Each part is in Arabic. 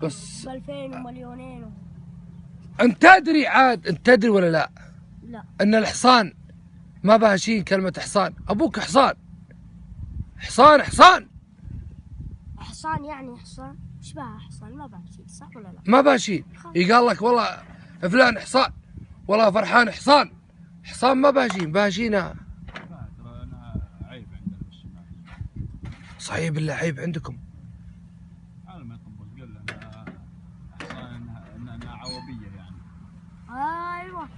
بس ب2000 ومليونين انت تدري عاد، انت تدري ولا لا؟ لا. ان الحصان ما بها شيء. كلمة حصان، ابوك حصان. حصان حصان حصان يعني حصان، ايش بها حصان؟ ما بها شيء، صح ولا لا؟ ما بها شيء. يقال لك والله فلان حصان، والله فرحان حصان. حصان ما بها شيء، بها شيء. ترى انا عيب عندنا بالشمال. صحيح بالله عيب عندكم. انا ما يطبق قال انها حصان، انها عوبيه يعني. ايوه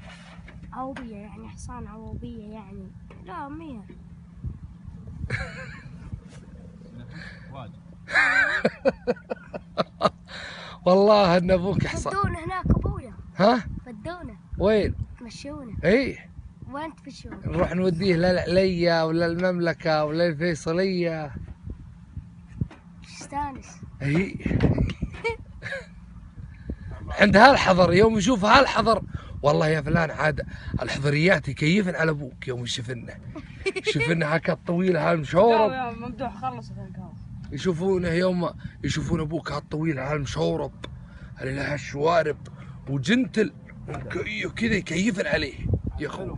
عوبية يعني حصان، عوبية يعني لا مية. واجد. والله ان ابوك حصان. فدونا هناك ابويا. ها؟ فدونا. وين؟ تمشونا. ايه وين تمشونا؟ نروح نوديه للعليا ولا المملكة ولا الفيصلية. استانس. اي عند هالحضر، يوم يشوف هالحضر والله يا فلان عاد الحضريات يكيفن على ابوك. يوم يشوفنا هكا الطويله هالمشورب. يا ممدوح خلص الكاس. يشوفونه يوم يشوفون ابوك هالطويل هالمشورب اللي لها الشوارب وجنتل وكذا يكيفن عليه يا اخو.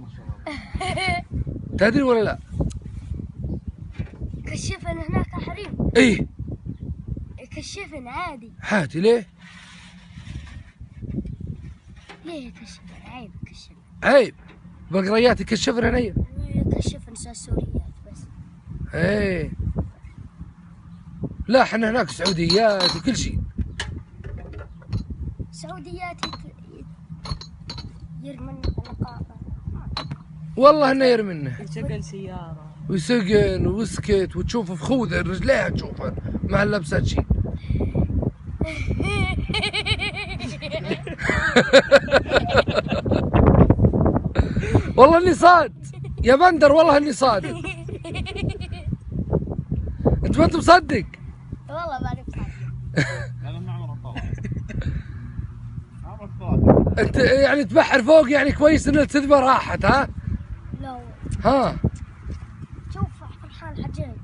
تدري ولا لا؟ كشفن هناك حريم. ايه كشفن عادي. عادي. ليه؟ ليه كشفن؟ عيب كشفن. عيب. بقريات يكشفن عيب. كشفن سوريات بس. ايه لا احنا هناك سعوديات وكل شيء. سعوديات يرمن القاعة. والله انه يرمنه. يسجل سيارة ويسقن ويسكت وتشوف فخوذه رجليها تشوفها ما لبست شيء. والله اني صاد يا بندر، والله اني صادق. انت ما انت مصدق؟ والله ماني بصادق. انا ما عمره طلع. انت يعني تبحر فوق يعني كويس ان الكذبه راحت. ها؟ لو ها؟ شوف فرحان الحجاج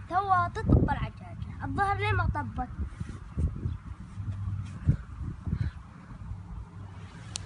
توا تطب العجاج، الظهر ليه ما طبت؟